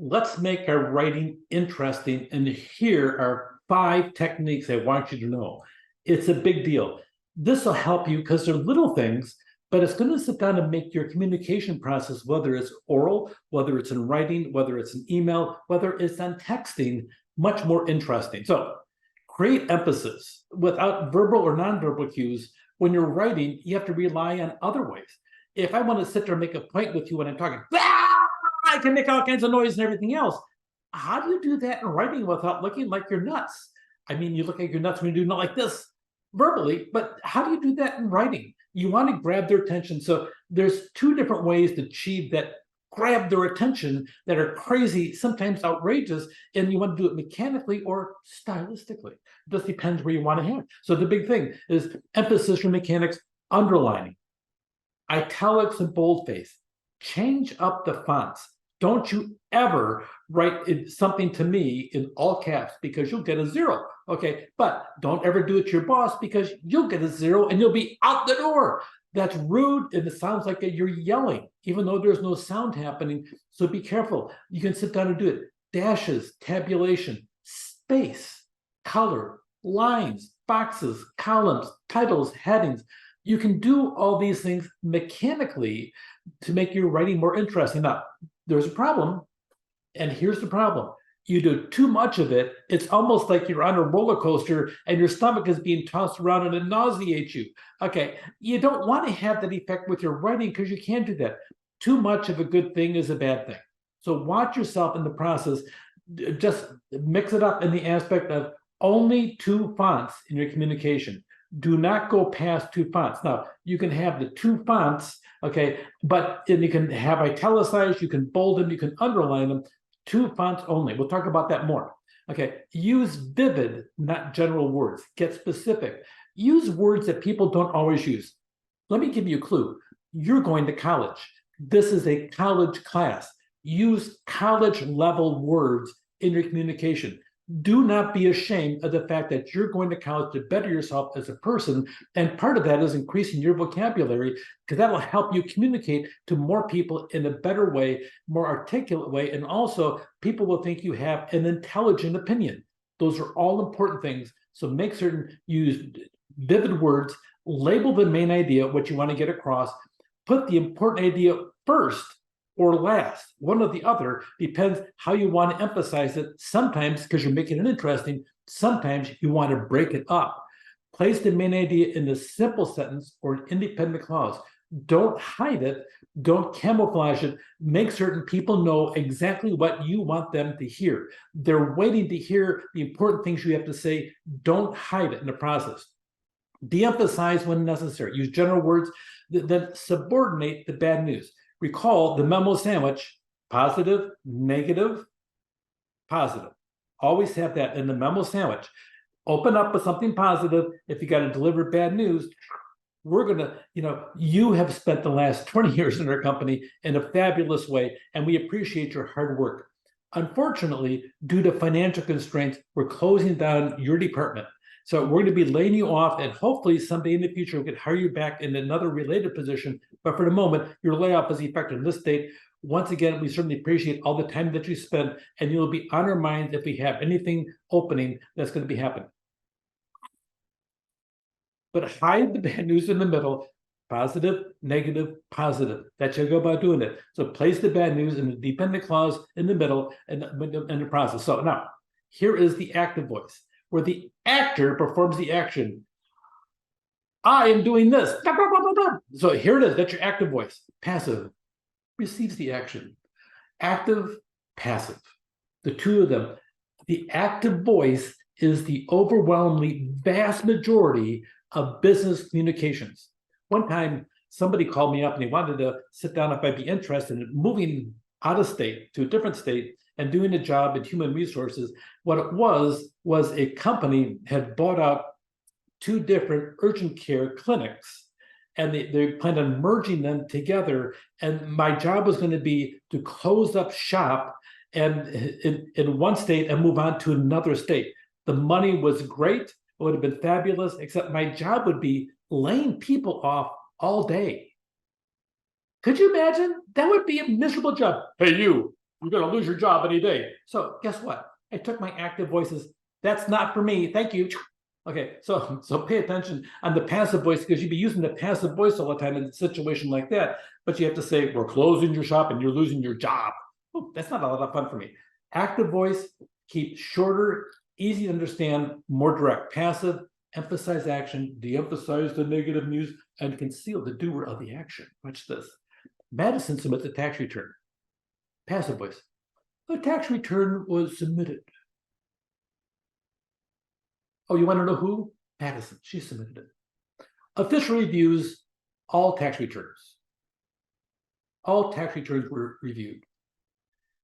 let's make our writing interesting. And here are 5 techniques I want you to know. It's a big deal. This will help you because they're little things, but it's going to sit down and make your communication process, whether it's oral, whether it's in writing, whether it's an email, whether it's on texting, much more interesting. So create emphasis without verbal or nonverbal cues. When you're writing, you have to rely on other ways. If I want to sit there and make a point with you when I'm talking, I can make all kinds of noise and everything else. How do you do that in writing without looking like you're nuts? I mean, you look like you're nuts when you do not like this verbally, but how do you do that in writing? You want to grab their attention. So there's 2 different ways to achieve that grab their attention that are crazy, sometimes outrageous, and you want to do it mechanically or stylistically. It just depends where you want to have. So the big thing is emphasis or mechanics, underlining, italics and boldface. Change up the fonts. Don't you ever write something to me in all caps because you'll get a 0. Okay, but don't ever do it to your boss because you'll get a 0 and you'll be out the door. That's rude and it sounds like you're yelling, even though there's no sound happening. So be careful. You can sit down and do it. Dashes, tabulation, space, color, lines, boxes, columns, titles, headings. You can do all these things mechanically to make your writing more interesting. Now, there's a problem, and here's the problem. You do too much of it, it's almost like you're on a roller coaster and your stomach is being tossed around and it nauseates you. Okay, you don't want to have that effect with your writing because you can't do that. Too much of a good thing is a bad thing. So watch yourself in the process. Just mix it up in the aspect of only 2 fonts in your communication. Do not go past 2 fonts. Now, you can have the 2 fonts, okay, but you can have italicized, you can bold them, you can underline them. 2 fonts only. We'll talk about that more. Okay, use vivid, not general words. Get specific. Use words that people don't always use. Let me give you a clue. You're going to college. This is a college class. Use college-level words in your communication. Do not be ashamed of the fact that you're going to college to better yourself as a person. And part of that is increasing your vocabulary because that will help you communicate to more people in a better way, more articulate way. And also people will think you have an intelligent opinion. Those are all important things. So make certain use vivid words, label the main idea, what you want to get across, put the important idea first or last, one or the other, depends how you want to emphasize it. Sometimes, because you're making it interesting, sometimes you want to break it up. Place the main idea in a simple sentence or an independent clause. Don't hide it. Don't camouflage it. Make certain people know exactly what you want them to hear. They're waiting to hear the important things you have to say. Don't hide it in the process. De-emphasize when necessary. Use general words that subordinate the bad news. Recall the memo sandwich, positive, negative, positive. Always have that in the memo sandwich. Open up with something positive. If you got to deliver bad news, we're going to, you have spent the last 20 years in our company in a fabulous way, and we appreciate your hard work. Unfortunately, due to financial constraints, we're closing down your department. So we're going to be laying you off, and hopefully someday in the future we can hire you back in another related position. But for the moment, your layoff is effective this date. Once again, we certainly appreciate all the time that you spent, and you'll be on our minds if we have anything opening that's going to be happening. But hide the bad news in the middle. Positive, negative, positive. That's how you go about doing it. So place the bad news in the dependent clause in the middle and in the process. So now, here is the active voice, where the actor performs the action. I am doing this. So here it is. That's your active voice. Passive receives the action. Active, passive. The 2 of them. The active voice is the overwhelmingly vast majority of business communications. One time, somebody called me up and he wanted to sit down if I'd be interested in moving out of state to a different state and doing a job in human resources. What it was a company had bought out 2 different urgent care clinics, and they planned on merging them together. And my job was going to be to close up shop and in one state and move on to another state. The money was great. It would have been fabulous, except my job would be laying people off all day. Could you imagine? That would be a miserable job. Hey, you you're going to lose your job any day. So guess what? I took my active voices. That's not for me. Thank you. Okay, so pay attention on the passive voice, because you'd be using the passive voice all the time in a situation like that. But you have to say, we're closing your shop and you're losing your job. Oh, that's not a lot of fun for me. Active voice, keep shorter, easy to understand, more direct. Passive, emphasize action, de-emphasize the negative news, and conceal the doer of the action. Watch this. Madison submits a tax return. Passive voice. The tax return was submitted. Oh, you want to know who? Madison. She submitted it. Official reviews all tax returns. All tax returns were reviewed.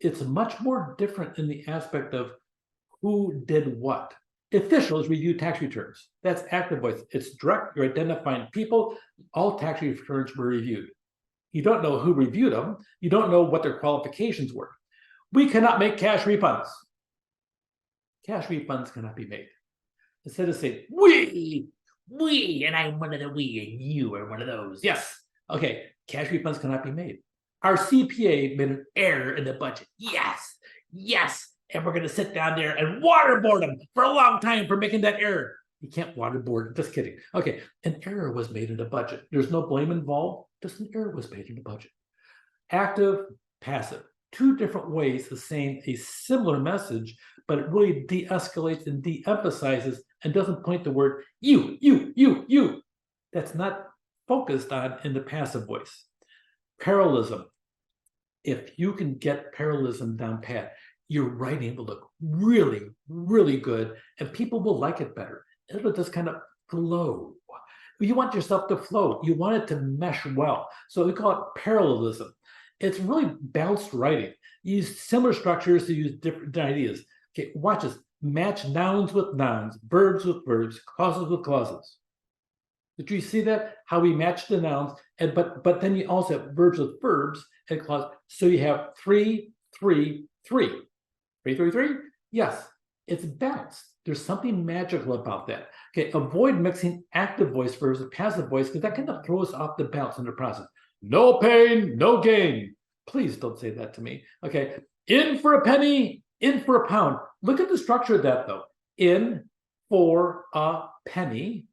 It's much more different in the aspect of who did what. Officials review tax returns. That's active voice. It's direct. You're identifying people. All tax returns were reviewed. You don't know who reviewed them. You don't know what their qualifications were. We cannot make cash refunds. Cash refunds cannot be made. Instead of saying, we, and I'm one of the we, and you are one of those. Yes. Okay. Cash refunds cannot be made. Our CPA made an error in the budget. Yes. And we're going to sit down there and waterboard them for a long time for making that error. You can't waterboard. Just kidding. Okay. An error was made in the budget. There's no blame involved. Just an error was made in the budget. Active, passive. Two different ways of saying a similar message, but it really de-escalates and de-emphasizes and doesn't point the word you. That's not focused on in the passive voice. Parallelism. If you can get parallelism down pat, your writing will look really, really good, and people will like it better. It'll just kind of flow. You want yourself to flow. You want it to mesh well. So we call it parallelism. It's really balanced writing. You use similar structures to use different ideas. Okay, watch this. Match nouns with nouns, verbs with verbs, clauses with clauses. Did you see that? How we match the nouns, and but then you also have verbs with verbs and clauses. So you have 3, 3, 3. 3, 3, 3? Yes, it's balanced. There's something magical about that. Okay, avoid mixing active voice versus passive voice, because that kind of throws off the balance in the process. No pain, no gain. Please don't say that to me. Okay, in for a penny, in for a pound. Look at the structure of that, though. In for a penny.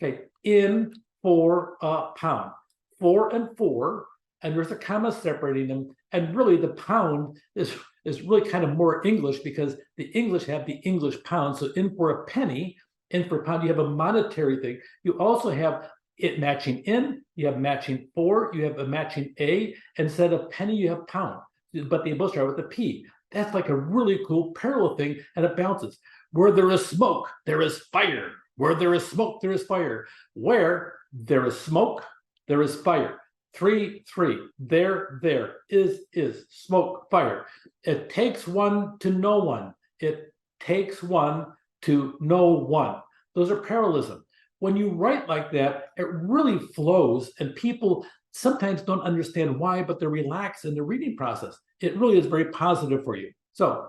Okay, in for a pound. 4 and 4, and there's a comma separating them. And really, the pound is really kind of more English, because the English have the English pound. So in for a penny, in for a pound, you have a monetary thing. You also have it matching in, you have matching for, you have a matching a. Instead of penny, you have pound, but they both start with a P. That's like a really cool parallel thing, and it bounces. Where there is smoke, there is fire. Where there is smoke, there is fire. Where there is smoke, there is fire. 3, 3. There is smoke, fire. It takes one to know one. It takes one to know one. Those are parallelism. When you write like that, it really flows, and people sometimes don't understand why, but they're relaxed in the reading process. It really is very positive for you. So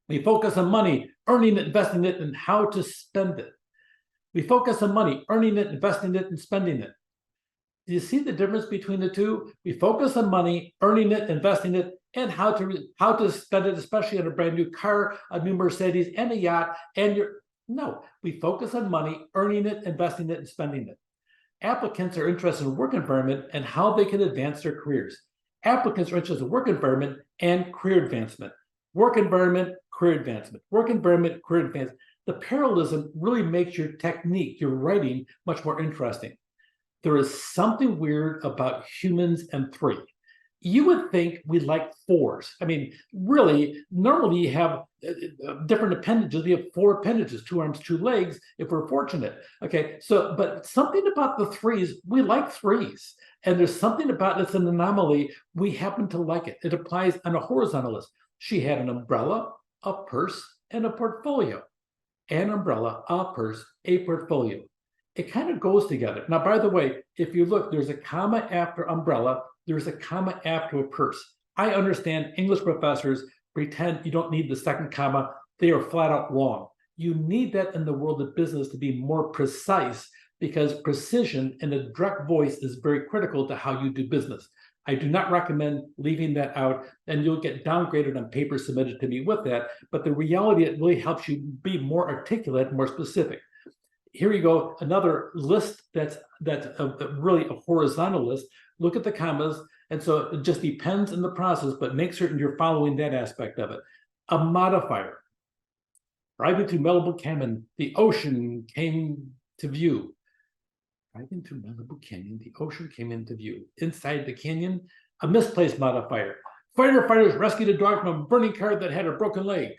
we focus on money, earning it, investing it, and how to spend it. We focus on money, earning it, investing it, and spending it. Do you see the difference between the two? We focus on money, earning it, investing it, and how to spend it, especially on a brand new car, a new Mercedes, and a yacht, and no, we focus on money, earning it, investing it, and spending it. Applicants are interested in work environment and how they can advance their careers. Applicants are interested in work environment and career advancement. Work environment, career advancement. Work environment, career advancement. The parallelism really makes your technique, your writing, much more interesting. There is something weird about humans and 3. You would think we like 4s. I mean, really, normally you have different appendages. We have 4 appendages, 2 arms, 2 legs, if we're fortunate. Okay, so, but something about the 3s, we like 3s. And there's something about it's an anomaly. We happen to like it. It applies on a horizontal list. She had an umbrella, a purse, and a portfolio. An umbrella, a purse, a portfolio. It kind of goes together. Now, by the way, if you look, there's a comma after umbrella, there's a comma after a purse. I understand English professors pretend you don't need the second comma. They are flat out wrong. You need that in the world of business to be more precise, because precision in a direct voice is very critical to how you do business. I do not recommend leaving that out, and you'll get downgraded on paper submitted to me with that. But the reality, it really helps you be more articulate, more specific. Here you go, another list that's really a horizontal list. Look at the commas, and so it just depends on the process, but make certain you're following that aspect of it. A modifier. Driving through Malibu Canyon, the ocean came to view. Driving through Malibu Canyon, the ocean came into view. Inside the canyon, a misplaced modifier. Firefighters rescued a dog from a burning car that had a broken leg.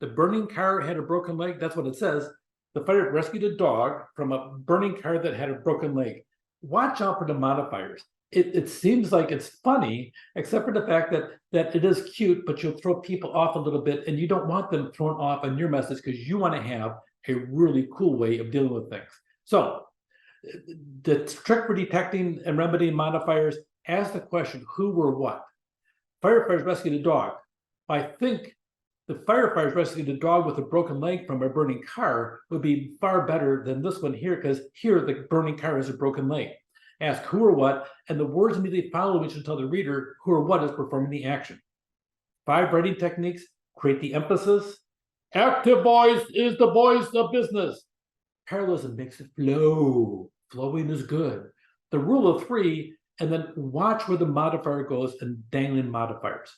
The burning car had a broken leg. That's what it says. The fire rescued a dog from a burning car that had a broken leg. Watch out for the modifiers. It seems like it's funny, except for the fact that it is cute, but you'll throw people off a little bit, and you don't want them thrown off on your message because you want to have a really cool way of dealing with things. So the trick for detecting and remedying modifiers, ask the question, who or what? Firefighters rescued a dog. I think the firefighters rescued a dog with a broken leg from a burning car would be far better than this one here, because here the burning car has a broken leg. Ask who or what, and the words immediately following should tell the reader who or what is performing the action. 5 writing techniques: create the emphasis. Active voice is the voice of business. Parallelism makes it flow. Flowing is good. The rule of 3, and then watch where the modifier goes and dangling modifiers.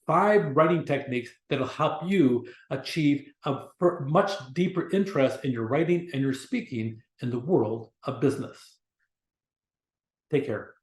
5 writing techniques that'll help you achieve a much deeper interest in your writing and your speaking in the world of business. Take care.